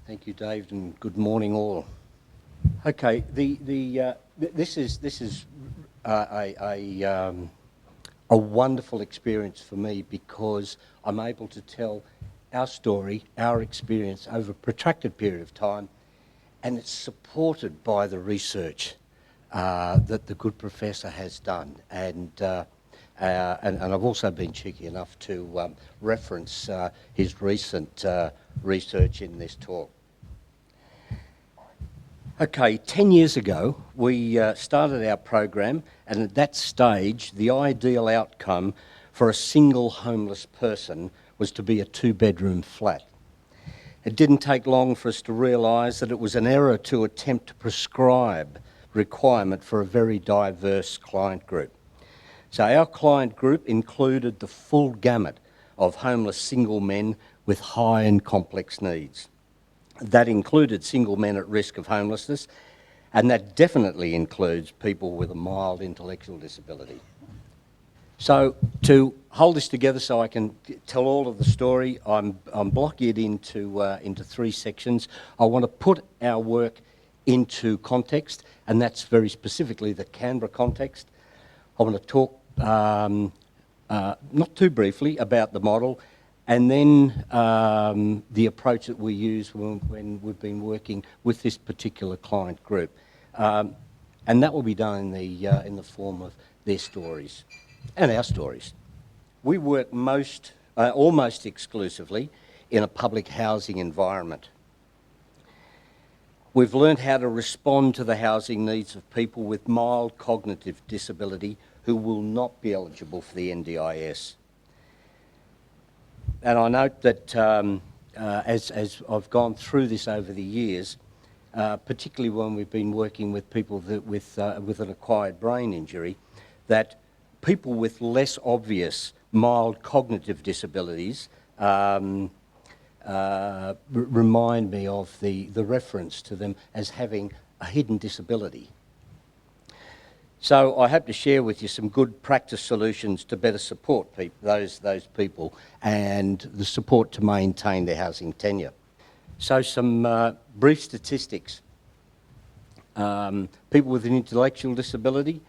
Thank you, Dave, and good morning, all. Okay, this is a wonderful experience for me because I'm able to tell our story, our experience over a protracted period of time, and it's supported by the research that the good professor has done. And I've also been cheeky enough to reference his recent research in this talk. Okay, 10 years ago, we started our program, and at that stage, the ideal outcome for a single homeless person was to be a two-bedroom flat. It didn't take long for us to realise that it was an error to attempt to prescribe requirement for a very diverse client group. So our client group included the full gamut of homeless single men with high and complex needs. That included single men at risk of homelessness, and that definitely includes people with a mild intellectual disability. So to hold this together so I can tell all of the story, I'm blocking it into three sections. I want to put our work into context, and that's very specifically the Canberra context. I want to talk, not too briefly, about the model, and then the approach that we use when we've been working with this particular client group. And that will be done in the form of their stories and our stories. We work almost exclusively in a public housing environment. We've learned how to respond to the housing needs of people with mild cognitive disability who will not be eligible for the NDIS. And I note that as I've gone through this over the years, particularly when we've been working with people with an acquired brain injury, that people with less obvious mild cognitive disabilities remind me of the reference to them as having a hidden disability. So I hope to share with you some good practice solutions to better support those people and the support to maintain their housing tenure. So some brief statistics. People with an intellectual disability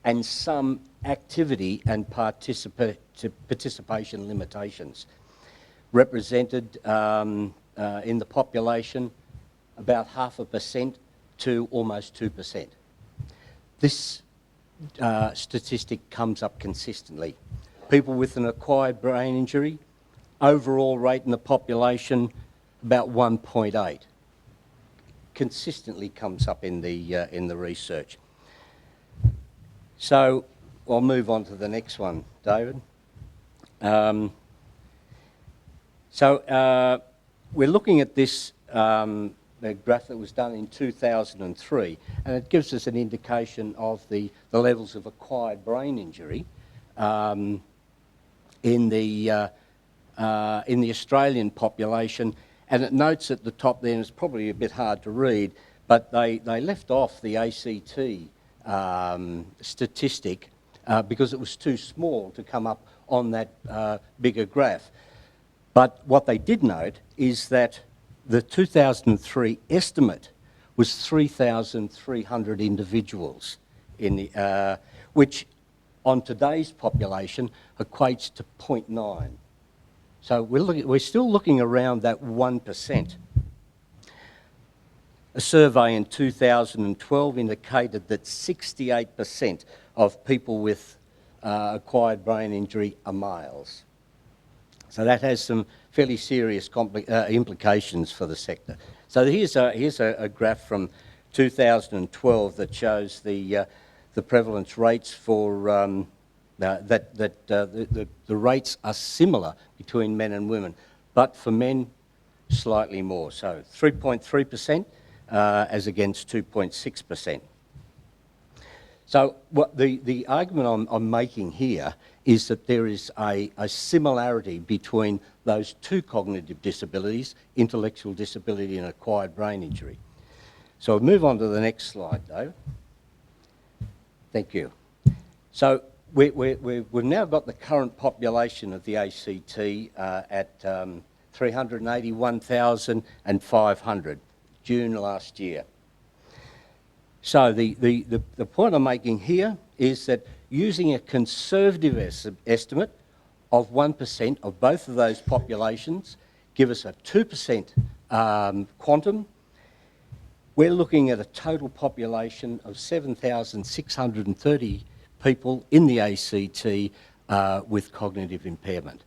and some activity and participation limitations represented in the population about 0.5% to almost 2%. This statistic comes up consistently. People with an acquired brain injury, overall rate in the population, about 1.8. Consistently comes up in the research. So I'll move on to the next one, David. We're looking at this the graph that was done in 2003, and it gives us an indication of the levels of acquired brain injury in the Australian population. And it notes at the top there, and it's probably a bit hard to read, but they left off the ACT statistic because it was too small to come up on that bigger graph. But what they did note is that the 2003 estimate was 3,300 individuals, which on today's population equates to 0.9. So we're still looking around that 1%. A survey in 2012 indicated that 68% of people with acquired brain injury are males. So that has some fairly serious implications for the sector. So here's a graph from 2012 that shows the prevalence rates for the rates are similar between men and women, but for men slightly more. So 3.3% as against 2.6%. So what the argument I'm making here is that there is a similarity between those two cognitive disabilities, intellectual disability and acquired brain injury. So I'll move on to the next slide, Dave. Thank you. So we've now got the current population of the ACT at 381,500, June last year. So the point I'm making here is that using a conservative estimate of 1% of both of those populations give us a 2% quantum. We're looking at a total population of 7,630 people in the ACT with cognitive impairment.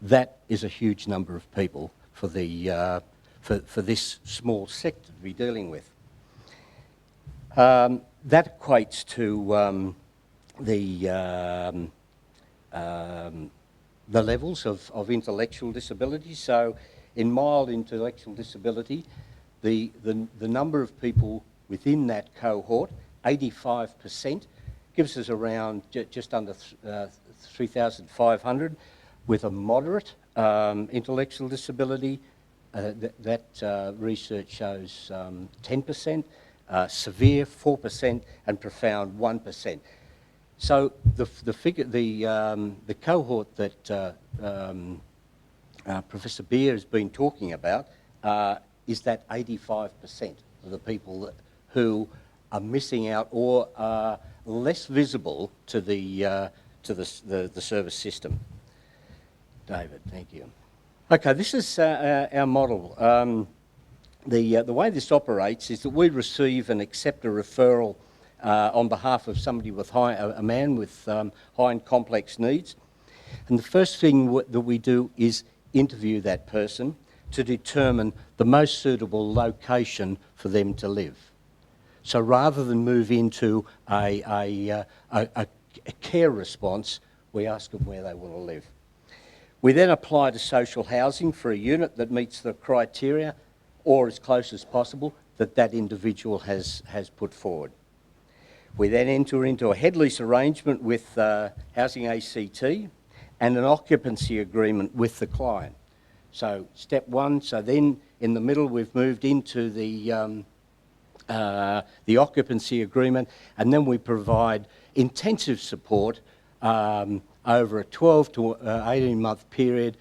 That is a huge number of people for this small sector to be dealing with. That equates to the levels of intellectual disability. So in mild intellectual disability, the number of people within that cohort, 85%, gives us around just under 3,500. With a moderate intellectual disability, that research shows 10%, severe 4%, and profound 1%. So the cohort that Professor Beer has been talking about is that 85% of the people who are missing out or are less visible to the service system. David, thank you. Okay, this is our model. The way this operates is that we receive and accept a referral on behalf of somebody with a man with high and complex needs. And the first thing that we do is interview that person to determine the most suitable location for them to live. So rather than move into a care response, we ask them where they want to live. We then apply to social housing for a unit that meets the criteria, or as close as possible, that individual has put forward. We then enter into a head lease arrangement with Housing ACT and an occupancy agreement with the client. So step one, so then in the middle we've moved into the occupancy agreement, and then we provide intensive support over a 12 to 18-month period,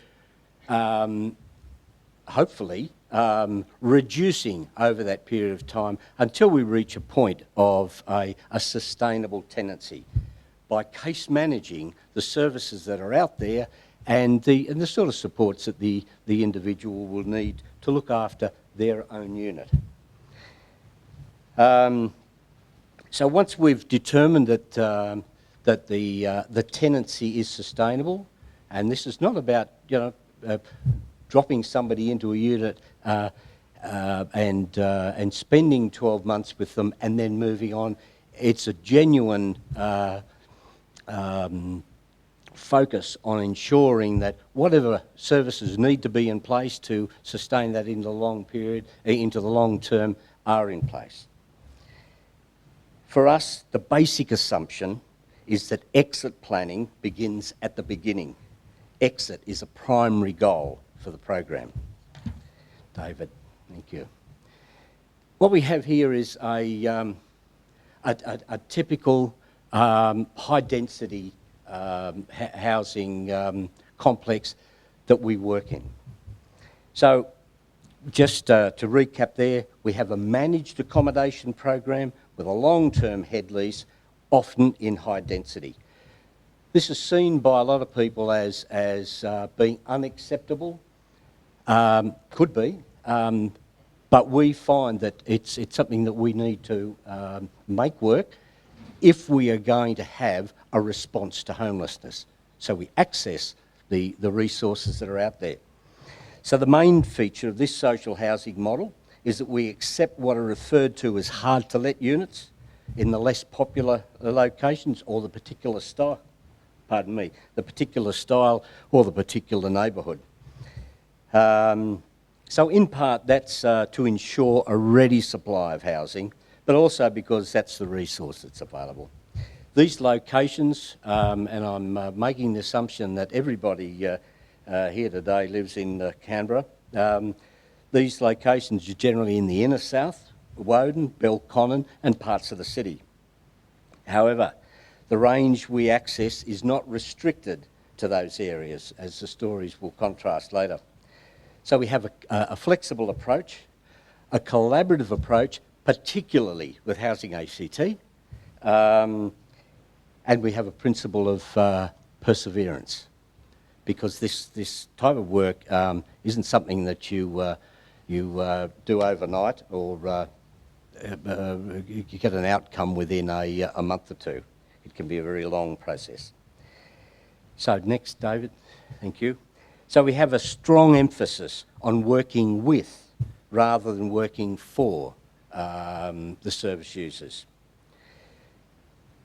hopefully reducing over that period of time until we reach a point of a sustainable tenancy by case managing the services that are out there and the sort of supports that the individual will need to look after their own unit. So once we've determined that the tenancy is sustainable, and this is not about dropping somebody into a unit and spending 12 months with them and then moving on. It's a genuine focus on ensuring that whatever services need to be in place to sustain that into the long period, into the long term, are in place. For us, the basic assumption is that exit planning begins at the beginning. Exit is a primary goal for the program. David, thank you. What we have here is a typical high-density housing complex that we work in. So just to recap there, we have a managed accommodation program with a long-term head lease, often in high density. This is seen by a lot of people as being unacceptable. Could be, but we find that it's something that we need to make work if we are going to have a response to homelessness. So we access the resources that are out there. So the main feature of this social housing model is that we accept what are referred to as hard-to-let units in the less popular locations or the particular style, the particular style or the particular neighbourhood. So in part that's to ensure a ready supply of housing, but also because that's the resource that's available. These locations, and I'm making the assumption that everybody here today lives in Canberra, these locations are generally in the inner south, Woden, Belconnen and parts of the city. However, the range we access is not restricted to those areas, as the stories will contrast later. So we have a flexible approach, a collaborative approach, particularly with Housing ACT, and we have a principle of perseverance, because this type of work isn't something that you do overnight, or you get an outcome within a month or two. It can be a very long process. So next, David, thank you. So we have a strong emphasis on working with rather than working for the service users.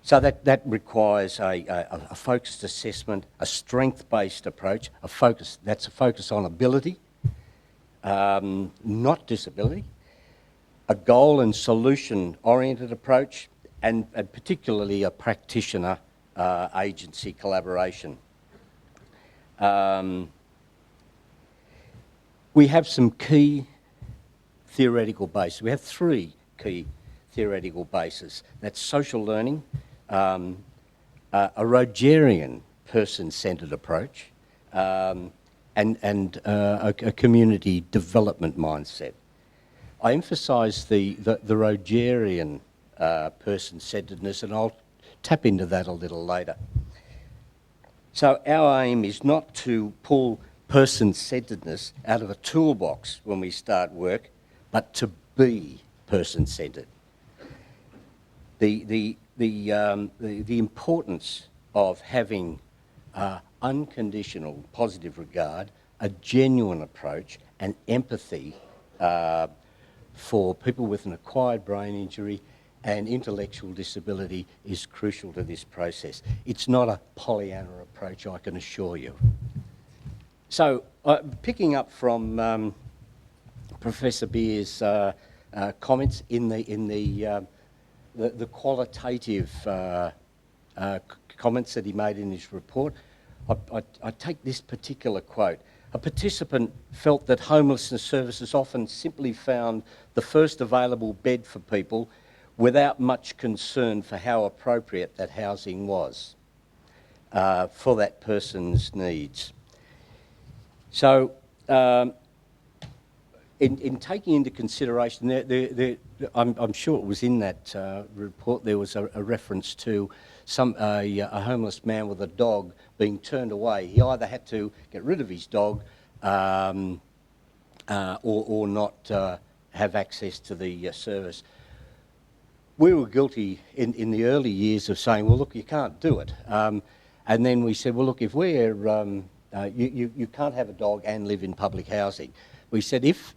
So that requires a focused assessment, a strength-based approach, that's a focus on ability, not disability, a goal and solution-oriented approach, and particularly a practitioner agency collaboration. We have some key theoretical bases. We have 3 key theoretical bases. That's social learning, a Rogerian person-centred approach, and a community development mindset. I emphasise the Rogerian person-centredness, and I'll tap into that a little later. So our aim is not to pull person-centredness out of a toolbox when we start work, but to be person-centred. The importance of having unconditional positive regard, a genuine approach, and empathy for people with an acquired brain injury and intellectual disability is crucial to this process. It's not a Pollyanna approach, I can assure you. So, picking up from Professor Beer's comments in the qualitative comments that he made in his report, I take this particular quote. A participant felt that homelessness services often simply found the first available bed for people without much concern for how appropriate that housing was for that person's needs. So, in taking into consideration, I'm sure it was in that report, there was a reference to a homeless man with a dog being turned away. He either had to get rid of his dog or not have access to the service. We were guilty in the early years of saying, well, look, you can't do it. And then we said, well, look, if we're, you can't have a dog and live in public housing. We said if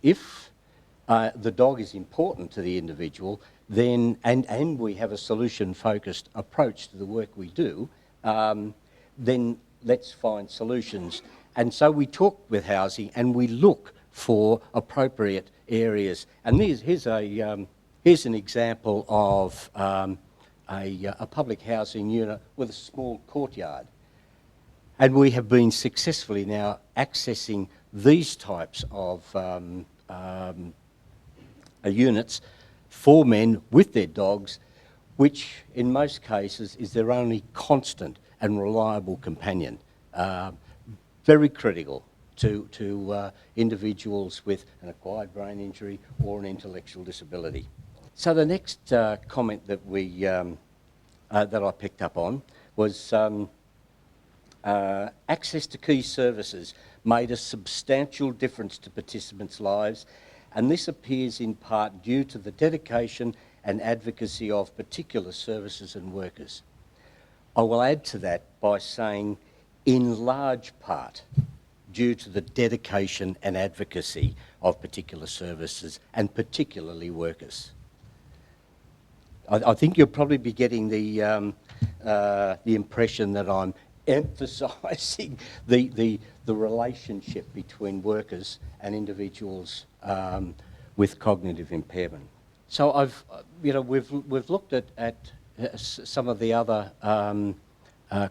the dog is important to the individual, then, and we have a solution-focused approach to the work we do, then let's find solutions. And so we talk with housing and we look for appropriate areas. And here's an example of a public housing unit with a small courtyard. And we have been successfully now accessing these types of units for men with their dogs, which in most cases is their only constant and reliable companion. Very critical to individuals with an acquired brain injury or an intellectual disability. So the next comment that that I picked up on was access to key services made a substantial difference to participants' lives, and this appears in part due to the dedication and advocacy of particular services and workers. I will add to that by saying in large part due to the dedication and advocacy of particular services and particularly workers. I think you'll probably be getting the impression that I'm emphasising the relationship between workers and individuals with cognitive impairment. So we've looked at some of the other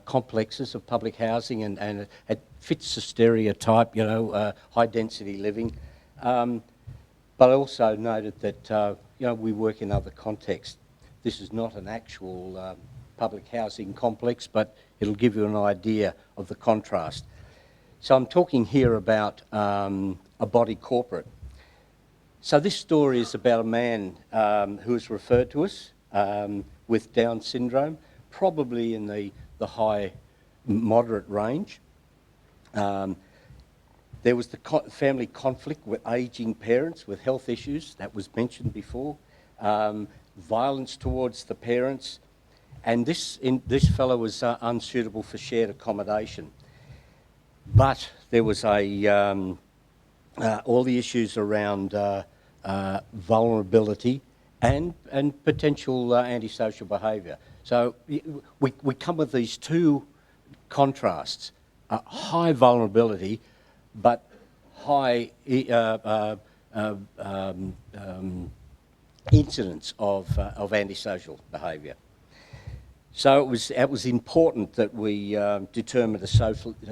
complexes of public housing, and it fits the stereotype, high density living. But I also noted that we work in other contexts. This is not an actual public housing complex, but it'll give you an idea of the contrast. So I'm talking here about a body corporate. So this story is about a man who was referred to us with Down syndrome, probably in the high moderate range. There was the family conflict with ageing parents with health issues, that was mentioned before, violence towards the parents, and this fellow was unsuitable for shared accommodation. But there was all the issues around vulnerability and potential antisocial behaviour. So we come with these two contrasts, high vulnerability but high incidence of antisocial behaviour. So it was important that we determined a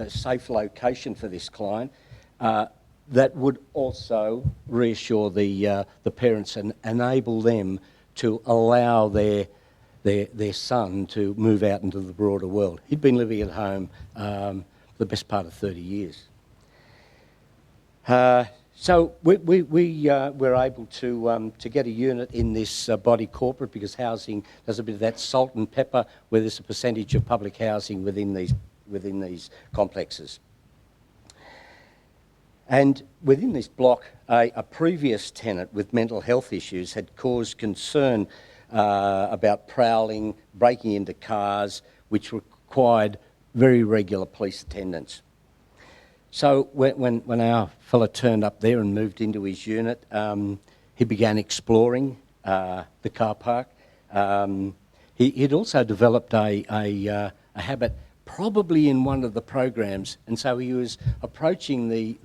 safe location for this client that would also reassure the parents and enable them to allow their son to move out into the broader world. He'd been living at home for the best part of 30 years. So we were able to get a unit in this body corporate because housing does a bit of that salt and pepper, where there's a percentage of public housing within these complexes. And within this block, a previous tenant with mental health issues had caused concern about prowling, breaking into cars, which required very regular police attendance. So when our fella turned up there and moved into his unit, he began exploring the car park. He'd also developed a habit, probably in one of the programs, and so he was approaching the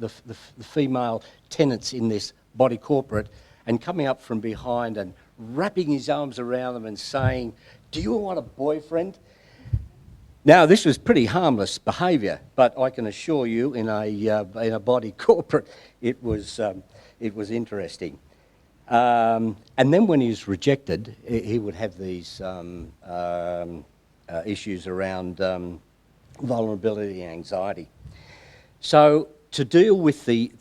female tenants in this body corporate and coming up from behind and wrapping his arms around them and saying, "Do you want a boyfriend?" Now, this was pretty harmless behaviour, but I can assure you, in a body corporate, it was interesting. And then when he was rejected, he would have these issues around vulnerability and anxiety. So to deal with the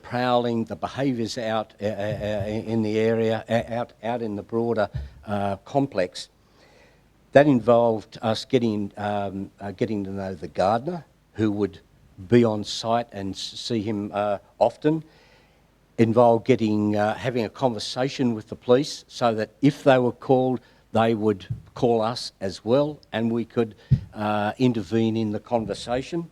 prowling, the behaviours out in the area, out in the broader complex, that involved us getting to know the gardener, who would be on site and see him often. Involved having a conversation with the police, so that if they were called, they would call us as well, and we could intervene in the conversation.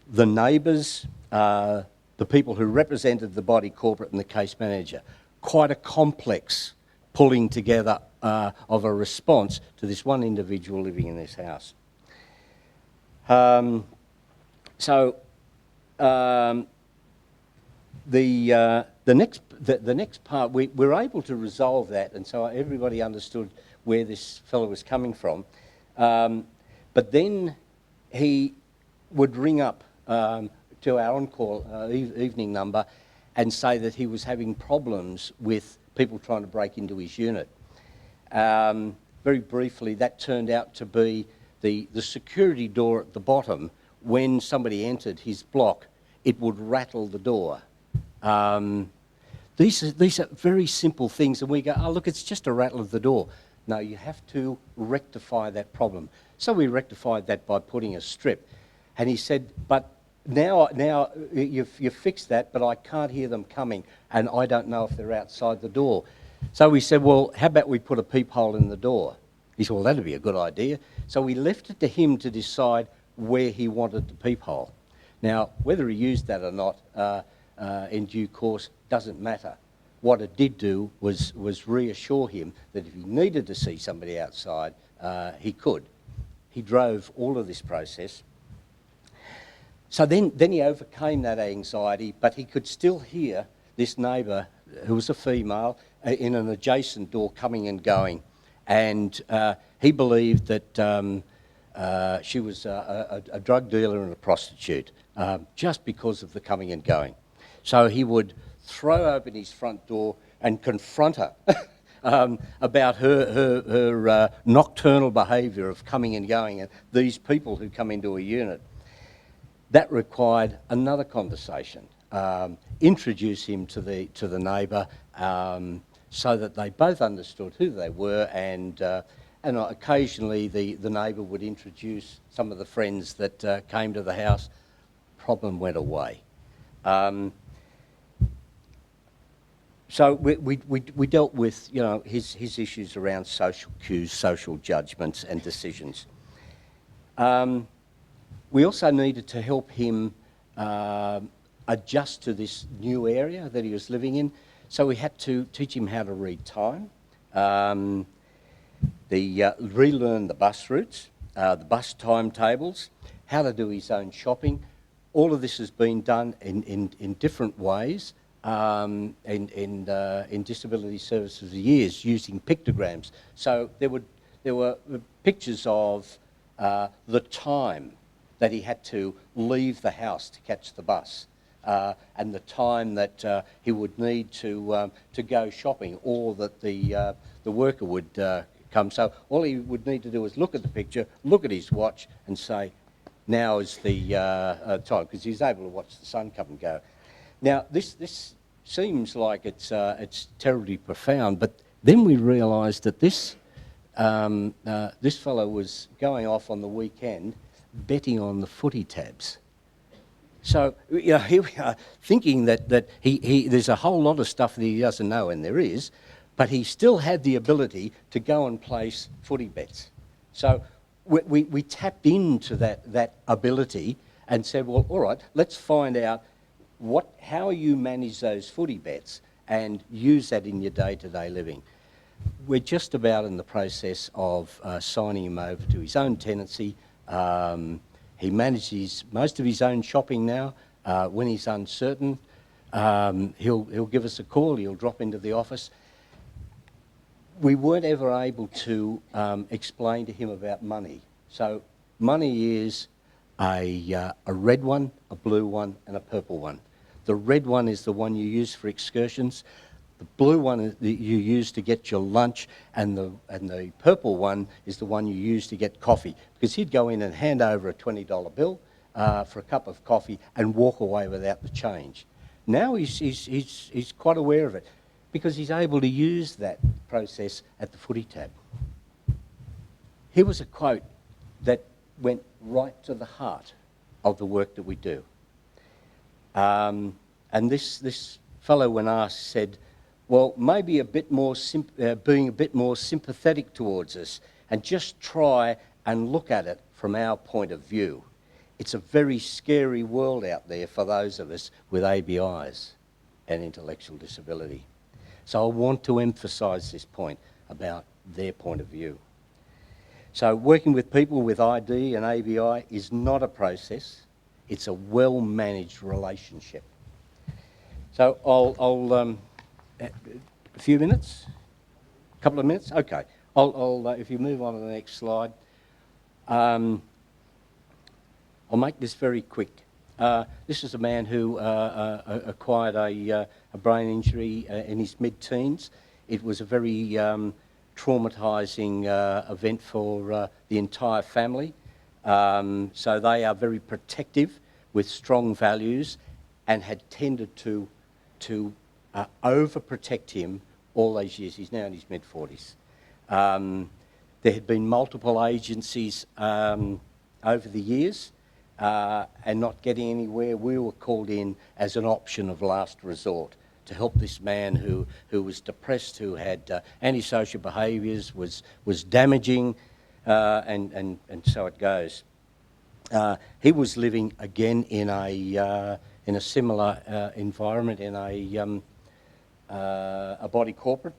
The neighbours, the people who represented the body corporate and the case manager, quite a complex pulling together of a response to this one individual living in this house. The next part, we were able to resolve that, and so everybody understood where this fellow was coming from. But then he would ring up to our on-call evening number and say that he was having problems with people trying to break into his unit. Very briefly, that turned out to be the security door at the bottom. When somebody entered his block, it would rattle the door. These are very simple things, and we go, "Oh, look, it's just a rattle of the door." No, you have to rectify that problem. So we rectified that by putting a strip. And he said, "But now you've fixed that, but I can't hear them coming, and I don't know if they're outside the door." So we said, "Well, how about we put a peephole in the door?" He said, "Well, that'd be a good idea." So we left it to him to decide where he wanted the peephole. Now, whether he used that or not in due course doesn't matter. What it did do was reassure him that if he needed to see somebody outside, he could. He drove all of this process. So then he overcame that anxiety, but he could still hear this neighbour, who was a female, in an adjacent door coming and going. And he believed that she was a drug dealer and a prostitute, just because of the coming and going. So he would throw open his front door and confront her about her nocturnal behaviour of coming and going, and these people who come into a unit. That required another conversation. introduce him to the neighbour, so that they both understood who they were, and occasionally the neighbour would introduce some of the friends that came to the house. Problem went away. So we dealt with, you know, his issues around social cues, social judgments and decisions. We also needed to help him adjust to this new area that he was living in. So we had to teach him how to read time, relearn the bus routes, the bus timetables, how to do his own shopping. All of this has been done in different ways in disability services for years, using pictograms. So there were pictures of the time that he had to leave the house to catch the bus, and the time that he would need to go shopping, or that the worker would come. So all he would need to do is look at the picture, look at his watch, and say, now is the time, because he's able to watch the sun come and go. Now this seems like it's terribly profound, but then we realised that this fellow was going off on the weekend betting on the footy tabs. So, you know, here we are thinking that there's a whole lot of stuff that he doesn't know, and there is, but he still had the ability to go and place footy bets. So we tapped into that ability and said, well, all right, let's find out how you manage those footy bets and use that in your day-to-day living. We're just about in the process of signing him over to his own tenancy. He manages most of his own shopping now. When he's uncertain, he'll give us a call, he'll drop into the office. We weren't ever able to explain to him about money. So money is a red one, a blue one, and a purple one. The red one is the one you use for excursions. The blue one is that you use to get your lunch, and the purple one is the one you use to get coffee. Because he'd go in and hand over a $20 bill for a cup of coffee and walk away without the change. Now he's quite aware of it, because he's able to use that process at the footy tab. Here was a quote that went right to the heart of the work that we do. And this fellow, when asked, said, well, maybe being a bit more sympathetic towards us, and just try and look at it from our point of view. It's a very scary world out there for those of us with ABIs and intellectual disability. So I want to emphasise this point about their point of view. So working with people with ID and ABI is not a process, it's a well-managed relationship. So I'll a few minutes? A couple of minutes? Okay. I'll if you move on to the next slide. I'll make this very quick. This is a man who acquired a brain injury in his mid-teens. It was a very traumatising event for the entire family. So they are very protective with strong values, and had tended to overprotect him all those years. He's now in his mid-40s. There had been multiple agencies over the years, and not getting anywhere. We were called in as an option of last resort to help this man who was depressed, who had antisocial behaviours, was damaging, and so it goes. He was living again in a similar environment, in a body corporate,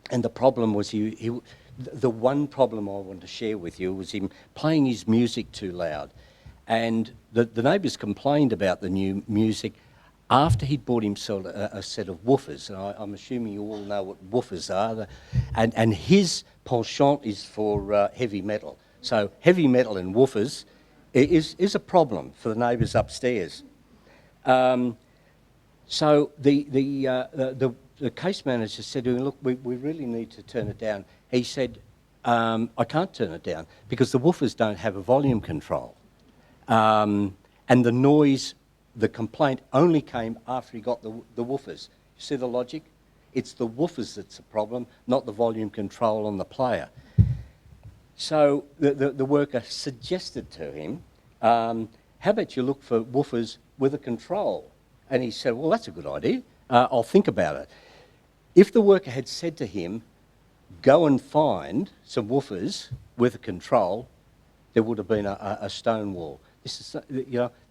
and the problem was the one problem I wanted to share with you was him playing his music too loud. And the neighbours complained about the new music after he'd bought himself a set of woofers. And I'm assuming you all know what woofers are. And his penchant is for heavy metal. So heavy metal and woofers is a problem for the neighbours upstairs. So the case manager said to him, look, we really need to turn it down. He said, I can't turn it down, because the woofers don't have a volume control. And the noise the complaint only came after he got the woofers. You see the logic? It's the woofers that's the problem, not the volume control on the player. So the worker suggested to him, how about you look for woofers with a control? And he said, well, that's a good idea. I'll think about it. If the worker had said to him, go and find some woofers with a control, there would have been a stone wall. This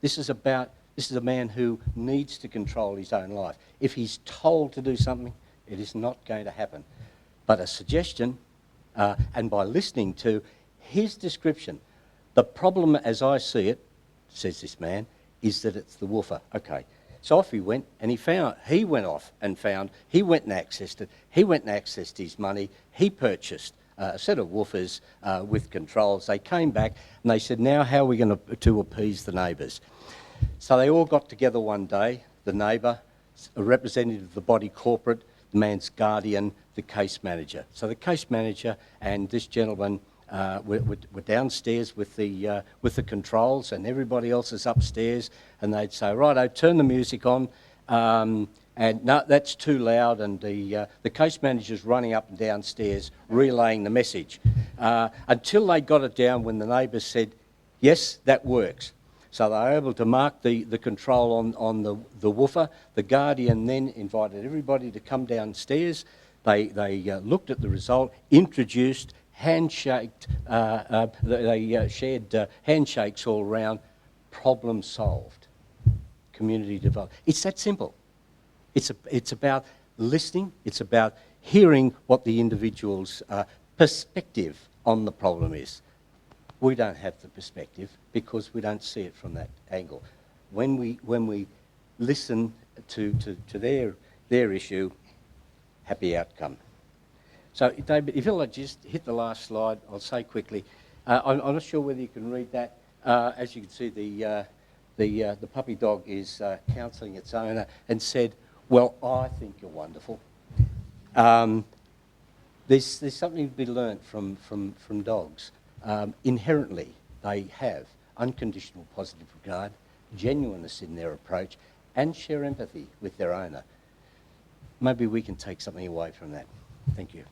is a man who needs to control his own life. If he's told to do something, it is not going to happen. But a suggestion, and by listening to his description, the problem as I see it, says this man, is that it's the woofer. Okay, so off he went, and he went off and he went and accessed it, he went and accessed his money, he purchased a set of woofers with controls. They came back and they said, now how are we going to appease the neighbours? So they all got together one day, the neighbour, a representative of the body corporate, the man's guardian, the case manager. So the case manager and this gentleman were downstairs with the controls, and everybody else is upstairs, and they'd say, righto, turn the music on, and no, that's too loud, and the case manager's running up and downstairs relaying the message until they got it down when the neighbours said, yes, that works. So they were able to mark the control on the woofer. The guardian then invited everybody to come downstairs. They looked at the result, introduced, handshaked, they shared handshakes all around, problem solved, community developed. It's that simple. It's about listening, it's about hearing what the individual's perspective on the problem is. We don't have the perspective because we don't see it from that angle. When we listen to their issue, happy outcome. So, David, if you'll like just hit the last slide, I'll say quickly. I'm not sure whether you can read that. As you can see, the puppy dog is counselling its owner and said, well, I think you're wonderful. There's something to be learnt from dogs. Inherently, they have unconditional positive regard, genuineness in their approach, and share empathy with their owner. Maybe we can take something away from that. Thank you.